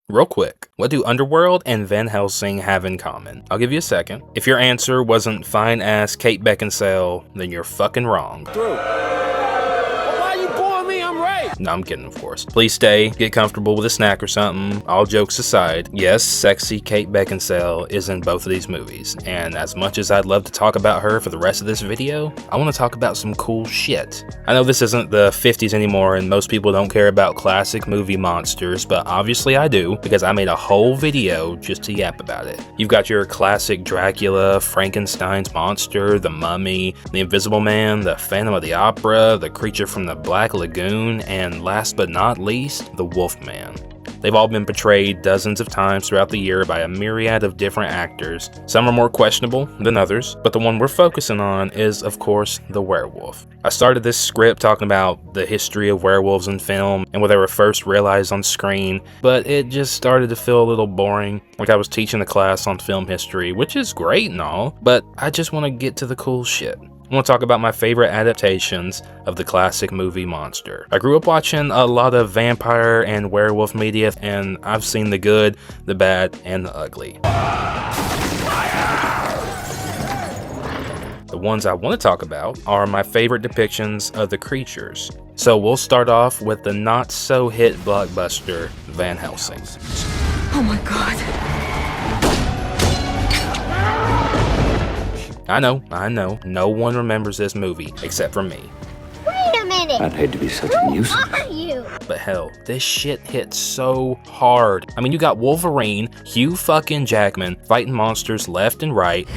Real quick, what do Underworld and Van Helsing have in common? I'll give you a second. If your answer wasn't fine-ass Kate Beckinsale, then you're fucking wrong. No, I'm kidding, of course. Please stay, get comfortable with a snack or something. All jokes aside, yes, sexy Kate Beckinsale is in both of these movies, and as much as I'd love to talk about her for the rest of this video, I want to talk about some cool shit. I know this isn't the 50s anymore, and most people don't care about classic movie monsters, but obviously I do, because I made a whole video just to yap about it. You've got your classic Dracula, Frankenstein's monster, the Mummy, the Invisible Man, the Phantom of the Opera, the Creature from the Black Lagoon, and last but not least, the Wolfman. They've all been portrayed dozens of times throughout the year by a myriad of different actors. Some are more questionable than others, but the one we're focusing on is, of course, the werewolf. I started this script talking about the history of werewolves in film and where they were first realized on screen, but it just started to feel a little boring, like I was teaching a class on film history, which is great and all, but I just want to get to the cool shit. I want to talk about my favorite adaptations of the classic movie monster. I grew up watching a lot of vampire and werewolf media, and I've seen the good, the bad, and the ugly. The ones I want to talk about are my favorite depictions of the creatures. So we'll start off with the not-so-hit blockbuster, Van Helsing. Oh my god. I know, no one remembers this movie except for me. Wait a minute! I'd hate to be such a nuisance. Who are you? But hell, this shit hits so hard. I mean, you got Wolverine, Hugh fucking Jackman, fighting monsters left and right.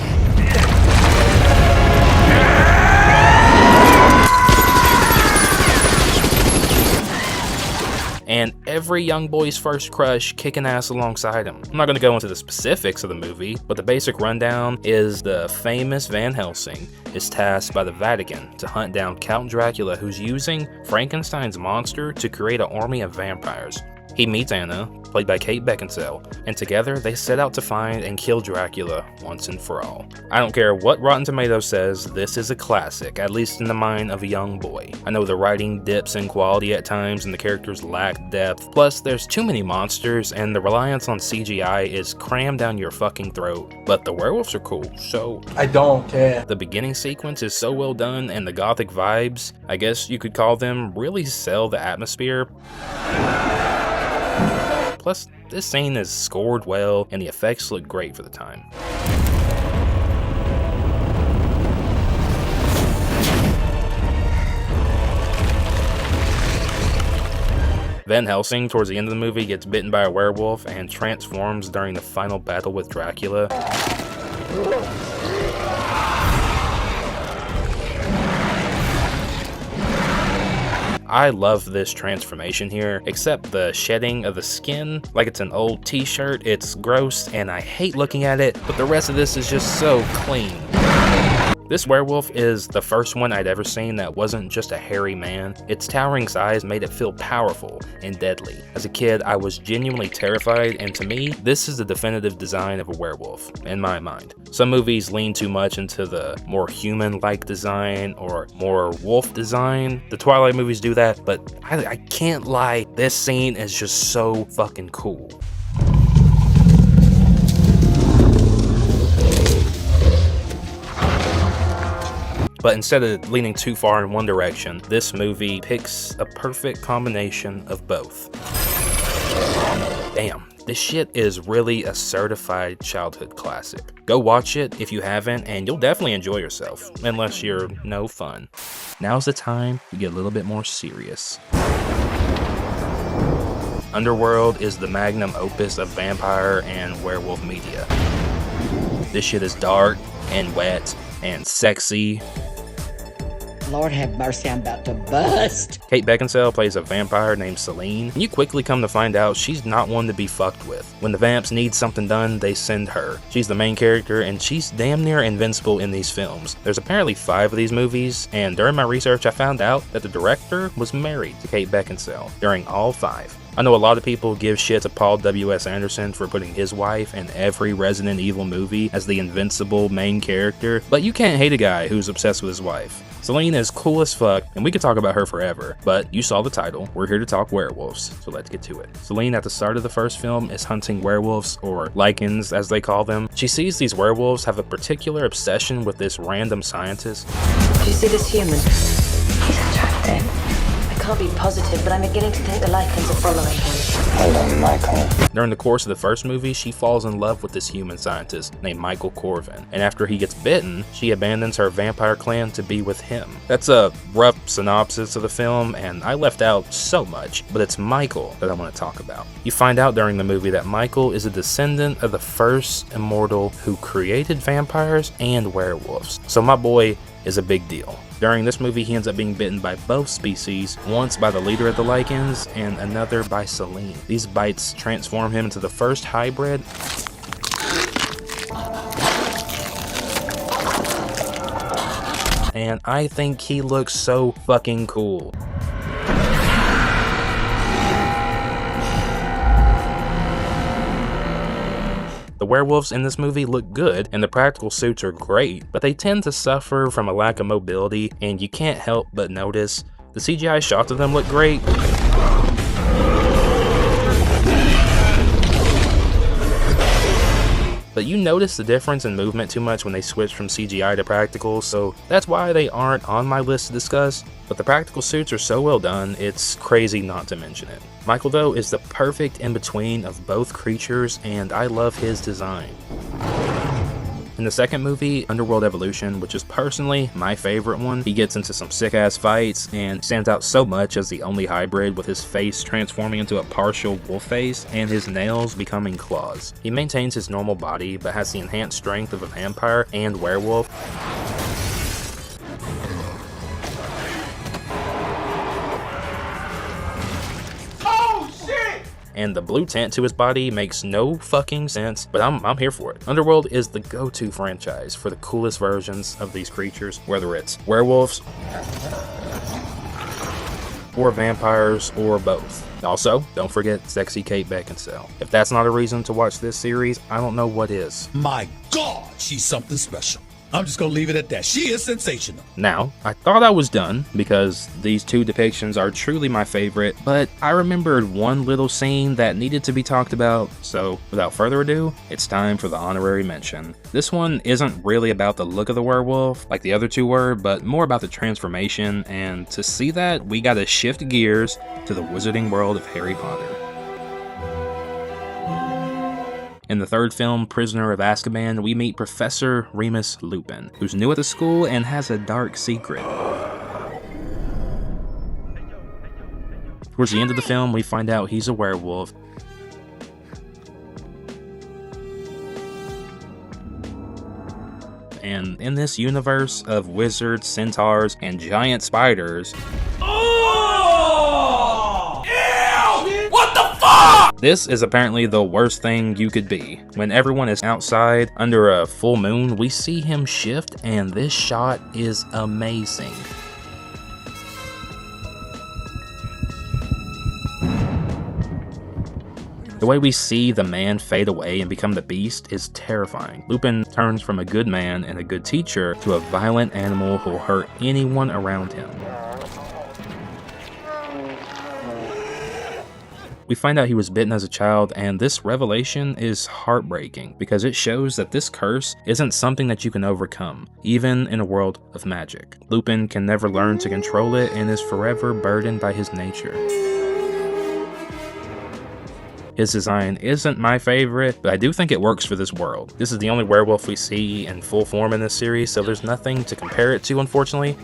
And every young boy's first crush kicking ass alongside him. I'm not going to go into the specifics of the movie, but the basic rundown is the famous Van Helsing is tasked by the Vatican to hunt down Count Dracula, who's using Frankenstein's monster to create an army of vampires. He meets Anna, played by Kate Beckinsale, and together they set out to find and kill Dracula once and for all. I don't care what Rotten Tomatoes says, this is a classic, at least in the mind of a young boy. I know the writing dips in quality at times and the characters lack depth, plus there's too many monsters and the reliance on CGI is crammed down your fucking throat, but the werewolves are cool, so I don't care. The beginning sequence is so well done and the gothic vibes, I guess you could call them, really sell the atmosphere. Plus, this scene is scored well, and the effects look great for the time. Van Helsing, towards the end of the movie, gets bitten by a werewolf and transforms during the final battle with Dracula. I love this transformation here, except the shedding of the skin, like it's an old t-shirt. It's gross and I hate looking at it, but the rest of this is just so clean. This werewolf is the first one I'd ever seen that wasn't just a hairy man. Its towering size made it feel powerful and deadly. As a kid, I was genuinely terrified, and to me, this is the definitive design of a werewolf, in my mind. Some movies lean too much into the more human-like design or more wolf design. The Twilight movies do that, but I can't lie, this scene is just so fucking cool. But instead of leaning too far in one direction, this movie picks a perfect combination of both. Damn, this shit is really a certified childhood classic. Go watch it if you haven't, and you'll definitely enjoy yourself, unless you're no fun. Now's the time to get a little bit more serious. Underworld is the magnum opus of vampire and werewolf media. This shit is dark and wet and sexy. Lord have mercy, I'm about to bust. Kate Beckinsale plays a vampire named Celine, and you quickly come to find out she's not one to be fucked with. When the vamps need something done, they send her. She's the main character, and she's damn near invincible in these films. There's apparently 5 of these movies, and during my research I found out that the director was married to Kate Beckinsale during all 5. I know a lot of people give shit to Paul W.S. Anderson for putting his wife in every Resident Evil movie as the invincible main character, but you can't hate a guy who's obsessed with his wife. Selene is cool as fuck, and we could talk about her forever, but you saw the title. We're here to talk werewolves, so let's get to it. Selene, at the start of the first film, is hunting werewolves, or lichens as they call them. She sees these werewolves have a particular obsession with this random scientist. Do you see this human? He's attractive. I can't be positive, but I'm beginning to think the lichens are following him. Hello, Michael. During the course of the first movie, she falls in love with this human scientist named Michael Corvin, and after he gets bitten, she abandons her vampire clan to be with him. That's a rough synopsis of the film, and I left out so much, but it's Michael that I want to talk about. You find out during the movie that Michael is a descendant of the first immortal who created vampires and werewolves, so my boy is a big deal. During this movie, he ends up being bitten by both species, once by the leader of the lichens and another by Selene. These bites transform him into the first hybrid and I think he looks so fucking cool. The werewolves in this movie look good, and the practical suits are great, but they tend to suffer from a lack of mobility, and you can't help but notice the CGI shots of them look great, but you notice the difference in movement too much when they switch from CGI to practical, so that's why they aren't on my list to discuss. But the practical suits are so well done, it's crazy not to mention it. Michael, though, is the perfect in-between of both creatures, and I love his design. In the second movie, Underworld Evolution, which is personally my favorite one, he gets into some sick-ass fights and stands out so much as the only hybrid, with his face transforming into a partial wolf face and his nails becoming claws. He maintains his normal body, but has the enhanced strength of a vampire and werewolf. And the blue tint to his body makes no fucking sense, but I'm here for it. Underworld is the go-to franchise for the coolest versions of these creatures, whether it's werewolves, or vampires, or both. Also, don't forget sexy Kate Beckinsale. If that's not a reason to watch this series, I don't know what is. My God, she's something special. I'm just gonna leave it at that. She is sensational. Now, I thought I was done because these two depictions are truly my favorite, but I remembered one little scene that needed to be talked about, so without further ado, it's time for the honorary mention. This one isn't really about the look of the werewolf like the other two were, but more about the transformation, and to see that, we gotta shift gears to the wizarding world of Harry Potter. In the third film, Prisoner of Azkaban, we meet Professor Remus Lupin, who's new at the school and has a dark secret. Towards the end of the film, we find out he's a werewolf. And in this universe of wizards, centaurs, and giant spiders, this is apparently the worst thing you could be. When everyone is outside under a full moon, we see him shift, and this shot is amazing. The way we see the man fade away and become the beast is terrifying. Lupin turns from a good man and a good teacher to a violent animal who'll hurt anyone around him. We find out he was bitten as a child, and this revelation is heartbreaking because it shows that this curse isn't something that you can overcome, even in a world of magic. Lupin can never learn to control it and is forever burdened by his nature. His design isn't my favorite, but I do think it works for this world. This is the only werewolf we see in full form in this series, so there's nothing to compare it to, unfortunately.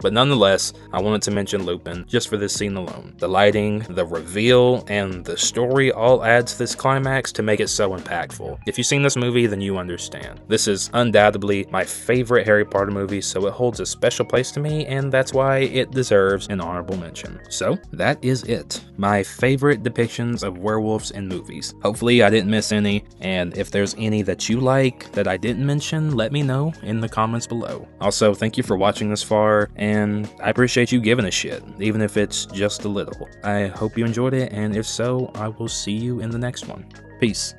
But nonetheless, I wanted to mention Lupin just for this scene alone. The lighting, the reveal, and the story all add to this climax to make it so impactful. If you've seen this movie, then you understand. This is undoubtedly my favorite Harry Potter movie, so it holds a special place to me, and that's why it deserves an honorable mention. So, that is it. My favorite depictions of werewolves in movies. Hopefully I didn't miss any, and if there's any that you like that I didn't mention, let me know in the comments below. Also, thank you for watching this far, and I appreciate you giving a shit, even if it's just a little. I hope you enjoyed it, and if so, I will see you in the next one. Peace.